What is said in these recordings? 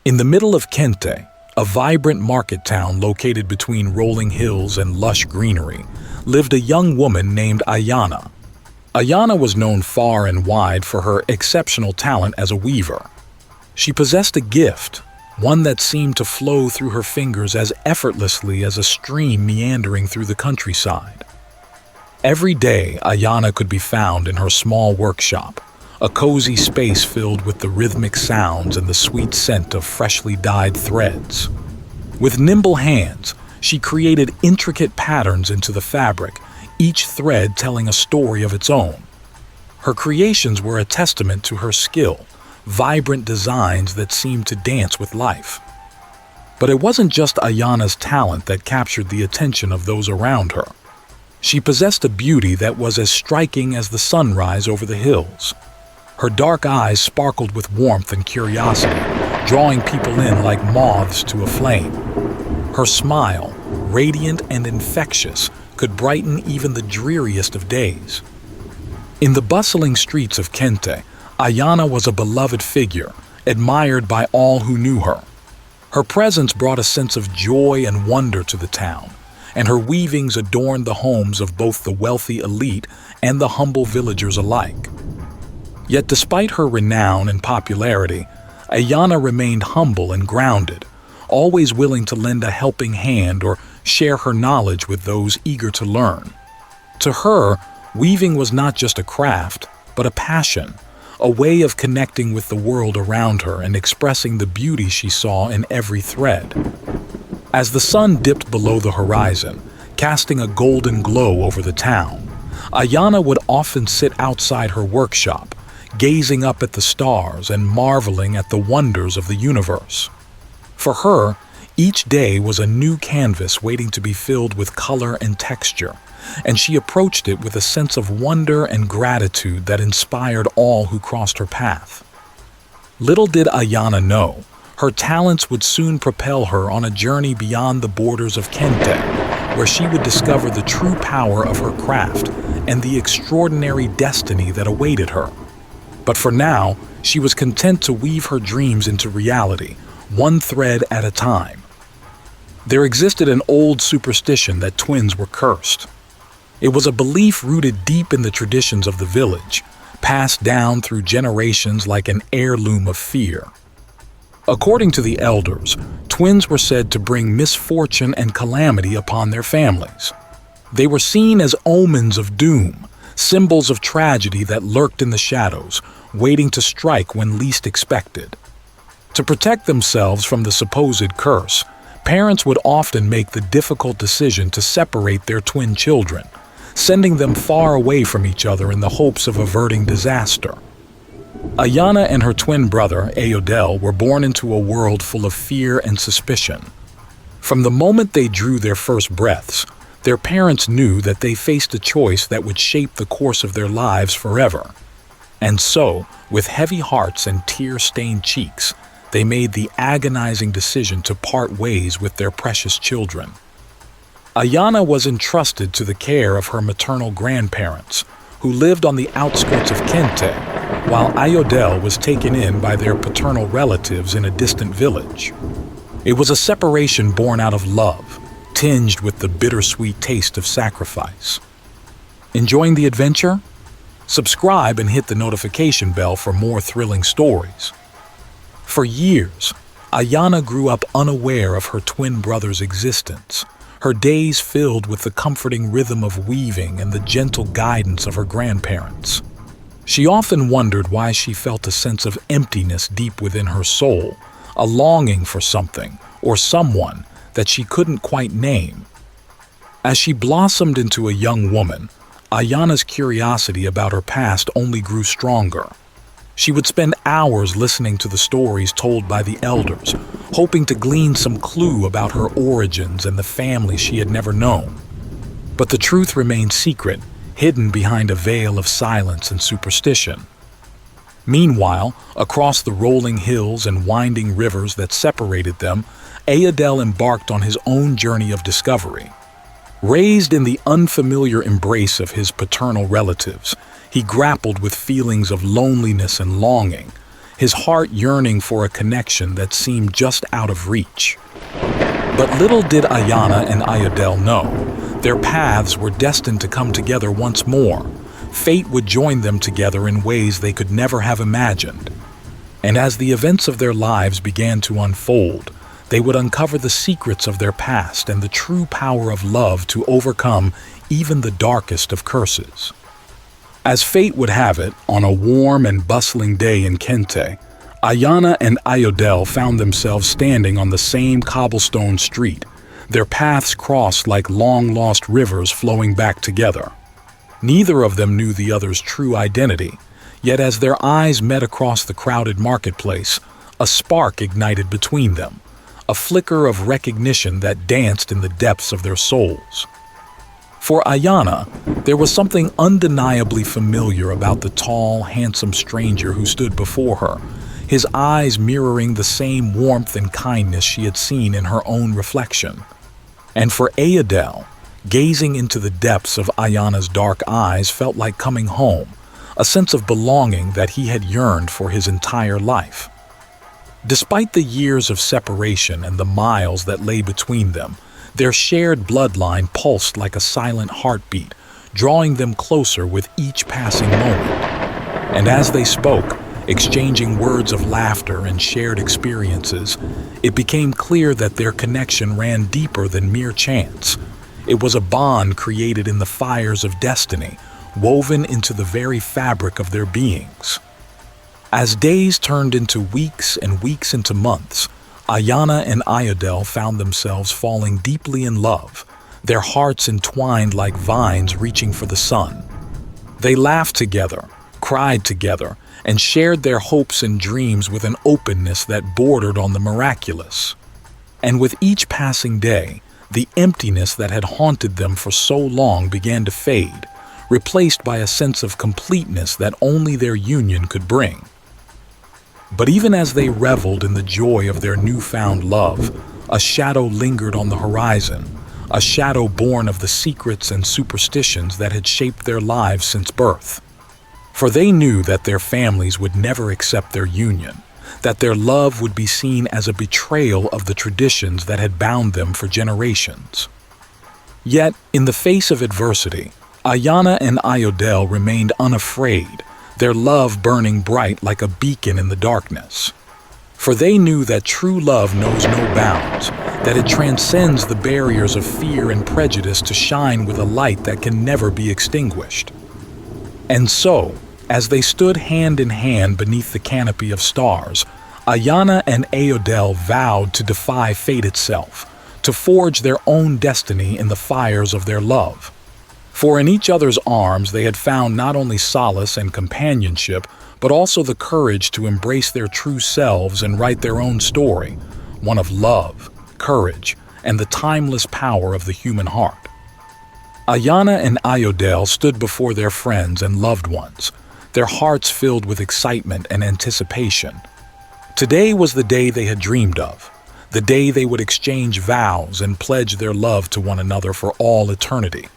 In the middle of Kente, a vibrant market town located between rolling hills and lush greenery, lived a young woman named Ayana. Ayana was known far and wide for her exceptional talent as a weaver. She possessed a gift, one that seemed to flow through her fingers as effortlessly as a stream meandering through the countryside. Every day, Ayana could be found in her small workshop, a cozy space filled with the rhythmic sounds and the sweet scent of freshly dyed threads. With nimble hands, she created intricate patterns into the fabric, each thread telling a story of its own. Her creations were a testament to her skill, vibrant designs that seemed to dance with life. But it wasn't just Ayana's talent that captured the attention of those around her. She possessed a beauty that was as striking as the sunrise over the hills. Her dark eyes sparkled with warmth and curiosity, drawing people in like moths to a flame. Her smile, radiant and infectious, could brighten even the dreariest of days. In the bustling streets of Kente, Ayana was a beloved figure, admired by all who knew her. Her presence brought a sense of joy and wonder to the town, and her weavings adorned the homes of both the wealthy elite and the humble villagers alike. Yet despite her renown and popularity, Ayana remained humble and grounded, always willing to lend a helping hand or share her knowledge with those eager to learn. To her, weaving was not just a craft, but a passion, a way of connecting with the world around her and expressing the beauty she saw in every thread. As the sun dipped below the horizon, casting a golden glow over the town, Ayana would often sit outside her workshop, gazing up at the stars and marveling at the wonders of the universe. For her, each day was a new canvas waiting to be filled with color and texture, and she approached it with a sense of wonder and gratitude that inspired all who crossed her path. Little did Ayana know, her talents would soon propel her on a journey beyond the borders of Kente, where she would discover the true power of her craft and the extraordinary destiny that awaited her. But for now, she was content to weave her dreams into reality, one thread at a time. There existed an old superstition that twins were cursed. It was a belief rooted deep in the traditions of the village, passed down through generations like an heirloom of fear. According to the elders, twins were said to bring misfortune and calamity upon their families. They were seen as omens of doom, symbols of tragedy that lurked in the shadows, waiting to strike when least expected. To protect themselves from the supposed curse, parents would often make the difficult decision to separate their twin children, sending them far away from each other in the hopes of averting disaster. Ayana and her twin brother, Ayodele, were born into a world full of fear and suspicion. From the moment they drew their first breaths, their parents knew that they faced a choice that would shape the course of their lives forever. And so, with heavy hearts and tear-stained cheeks, they made the agonizing decision to part ways with their precious children. Ayana was entrusted to the care of her maternal grandparents, who lived on the outskirts of Kente, while Ayodele was taken in by their paternal relatives in a distant village. It was a separation born out of love, tinged with the bittersweet taste of sacrifice. Enjoying the adventure? Subscribe and hit the notification bell for more thrilling stories. For years, Ayana grew up unaware of her twin brother's existence, her days filled with the comforting rhythm of weaving and the gentle guidance of her grandparents. She often wondered why she felt a sense of emptiness deep within her soul, a longing for something or someone that she couldn't quite name. As she blossomed into a young woman, Ayana's curiosity about her past only grew stronger. She would spend hours listening to the stories told by the elders, hoping to glean some clue about her origins and the family she had never known. But the truth remained secret, hidden behind a veil of silence and superstition. Meanwhile, across the rolling hills and winding rivers that separated them, Ayodele embarked on his own journey of discovery. Raised in the unfamiliar embrace of his paternal relatives, he grappled with feelings of loneliness and longing, his heart yearning for a connection that seemed just out of reach. But little did Ayana and Ayodele know, their paths were destined to come together once more. Fate would join them together in ways they could never have imagined. And as the events of their lives began to unfold, they would uncover the secrets of their past and the true power of love to overcome even the darkest of curses. As fate would have it, on a warm and bustling day in Kente, Ayana and Ayodele found themselves standing on the same cobblestone street, their paths crossed like long-lost rivers flowing back together. Neither of them knew the other's true identity, yet as their eyes met across the crowded marketplace, a spark ignited between them, a flicker of recognition that danced in the depths of their souls. For Ayana, there was something undeniably familiar about the tall, handsome stranger who stood before her, his eyes mirroring the same warmth and kindness she had seen in her own reflection. And for Ayodele, gazing into the depths of Ayana's dark eyes felt like coming home, a sense of belonging that he had yearned for his entire life. Despite the years of separation and the miles that lay between them, their shared bloodline pulsed like a silent heartbeat, drawing them closer with each passing moment. And as they spoke, exchanging words of laughter and shared experiences, it became clear that their connection ran deeper than mere chance. It was a bond created in the fires of destiny, woven into the very fabric of their beings. As days turned into weeks and weeks into months, Ayana and Ayodele found themselves falling deeply in love, their hearts entwined like vines reaching for the sun. They laughed together, cried together, and shared their hopes and dreams with an openness that bordered on the miraculous. And with each passing day, the emptiness that had haunted them for so long began to fade, replaced by a sense of completeness that only their union could bring. But even as they reveled in the joy of their newfound love, a shadow lingered on the horizon, a shadow born of the secrets and superstitions that had shaped their lives since birth. For they knew that their families would never accept their union, that their love would be seen as a betrayal of the traditions that had bound them for generations. Yet, in the face of adversity, Ayana and Ayodele remained unafraid, their love burning bright like a beacon in the darkness. For they knew that true love knows no bounds, that it transcends the barriers of fear and prejudice to shine with a light that can never be extinguished. And so, as they stood hand in hand beneath the canopy of stars, Ayana and Ayodele vowed to defy fate itself, to forge their own destiny in the fires of their love. For in each other's arms they had found not only solace and companionship, but also the courage to embrace their true selves and write their own story, one of love, courage, and the timeless power of the human heart. Ayana and Ayodele stood before their friends and loved ones, their hearts filled with excitement and anticipation. Today was the day they had dreamed of, the day they would exchange vows and pledge their love to one another for all eternity.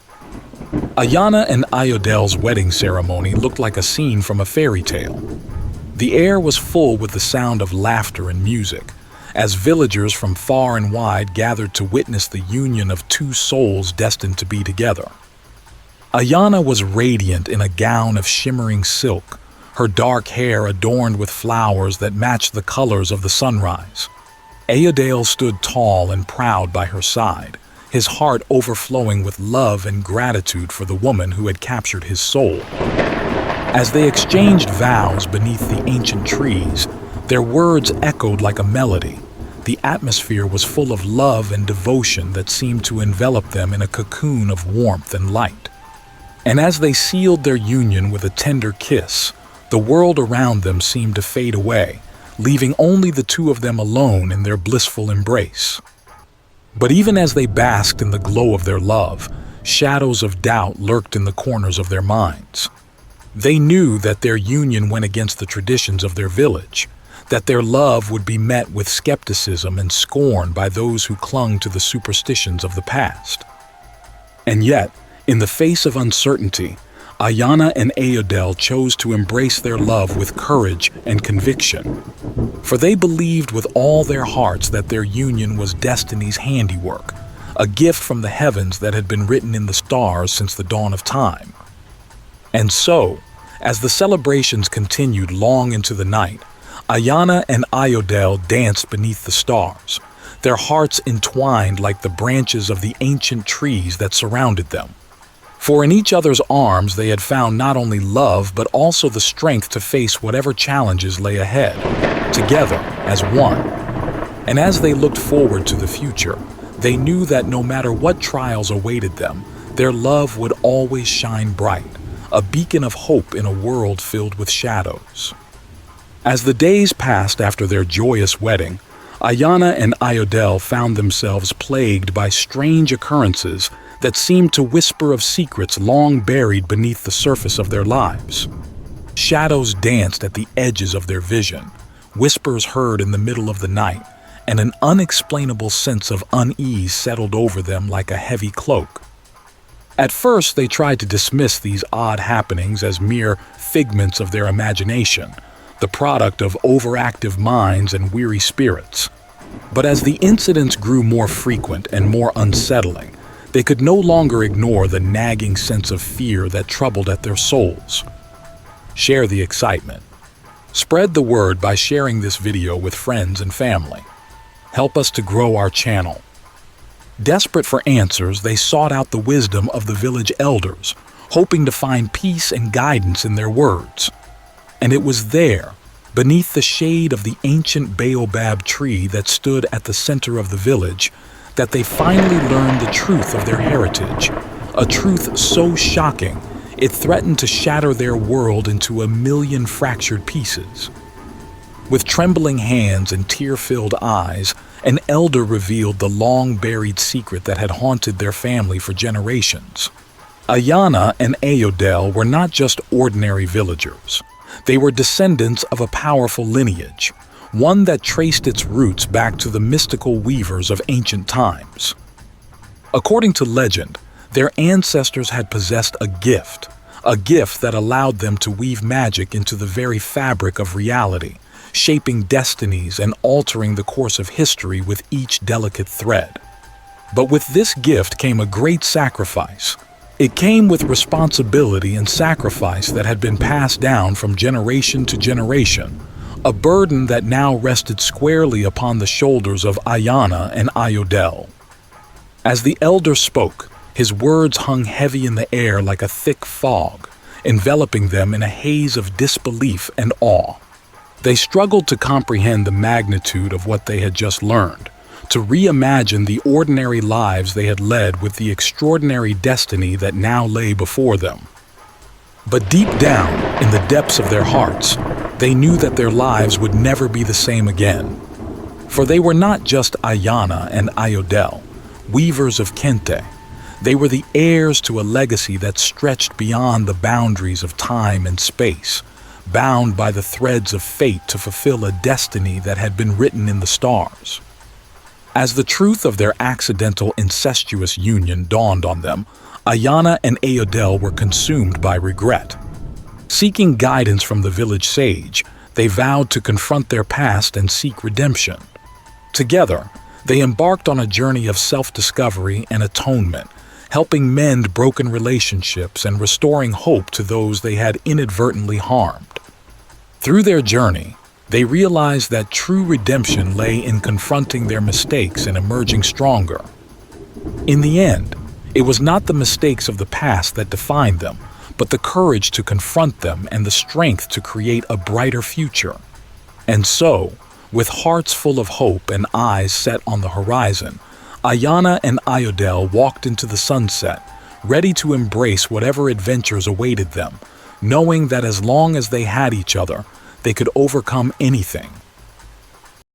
Ayana and Ayodele's wedding ceremony looked like a scene from a fairy tale. The air was full with the sound of laughter and music, as villagers from far and wide gathered to witness the union of two souls destined to be together. Ayana was radiant in a gown of shimmering silk, her dark hair adorned with flowers that matched the colors of the sunrise. Ayodele stood tall and proud by her side, his heart overflowing with love and gratitude for the woman who had captured his soul. As they exchanged vows beneath the ancient trees, their words echoed like a melody. The atmosphere was full of love and devotion that seemed to envelop them in a cocoon of warmth and light. And as they sealed their union with a tender kiss, the world around them seemed to fade away, leaving only the two of them alone in their blissful embrace. But even as they basked in the glow of their love, shadows of doubt lurked in the corners of their minds. They knew that their union went against the traditions of their village, that their love would be met with skepticism and scorn by those who clung to the superstitions of the past. And yet, in the face of uncertainty, Ayana and Ayodele chose to embrace their love with courage and conviction, for they believed with all their hearts that their union was destiny's handiwork, a gift from the heavens that had been written in the stars since the dawn of time. And so, as the celebrations continued long into the night, Ayana and Ayodele danced beneath the stars, their hearts entwined like the branches of the ancient trees that surrounded them. For in each other's arms they had found not only love but also the strength to face whatever challenges lay ahead, together as one. And as they looked forward to the future, they knew that no matter what trials awaited them, their love would always shine bright, a beacon of hope in a world filled with shadows. As the days passed after their joyous wedding, Ayana and Ayodele found themselves plagued by strange occurrences that seemed to whisper of secrets long buried beneath the surface of their lives. Shadows danced at the edges of their vision, whispers heard in the middle of the night, and an unexplainable sense of unease settled over them like a heavy cloak. At first, they tried to dismiss these odd happenings as mere figments of their imagination, the product of overactive minds and weary spirits. But as the incidents grew more frequent and more unsettling, they could no longer ignore the nagging sense of fear that troubled at their souls. Share the excitement. Spread the word by sharing this video with friends and family. Help us to grow our channel. Desperate for answers, they sought out the wisdom of the village elders, hoping to find peace and guidance in their words. And it was there, beneath the shade of the ancient baobab tree that stood at the center of the village, that they finally learned the truth of their heritage, a truth so shocking it threatened to shatter their world into a million fractured pieces. With trembling hands and tear-filled eyes, an elder revealed the long-buried secret that had haunted their family for generations. Ayana and Ayodele were not just ordinary villagers. They were descendants of a powerful lineage, one that traced its roots back to the mystical weavers of ancient times. According to legend, their ancestors had possessed a gift that allowed them to weave magic into the very fabric of reality, shaping destinies and altering the course of history with each delicate thread. But with this gift came a great sacrifice. It came with responsibility and sacrifice that had been passed down from generation to generation, a burden that now rested squarely upon the shoulders of Ayana and Ayodele. As the elder spoke, his words hung heavy in the air like a thick fog, enveloping them in a haze of disbelief and awe. They struggled to comprehend the magnitude of what they had just learned, to reimagine the ordinary lives they had led with the extraordinary destiny that now lay before them. But deep down, in the depths of their hearts, they knew that their lives would never be the same again. For they were not just Ayana and Ayodele, weavers of Kente. They were the heirs to a legacy that stretched beyond the boundaries of time and space, bound by the threads of fate to fulfill a destiny that had been written in the stars. As the truth of their accidental incestuous union dawned on them, Ayana and Ayodele were consumed by regret. Seeking guidance from the village sage, they vowed to confront their past and seek redemption. Together, they embarked on a journey of self-discovery and atonement, helping mend broken relationships and restoring hope to those they had inadvertently harmed. Through their journey, they realized that true redemption lay in confronting their mistakes and emerging stronger. In the end, it was not the mistakes of the past that defined them, but the courage to confront them and the strength to create a brighter future. And so, with hearts full of hope and eyes set on the horizon, Ayana and Ayodele walked into the sunset, ready to embrace whatever adventures awaited them, knowing that as long as they had each other, they could overcome anything.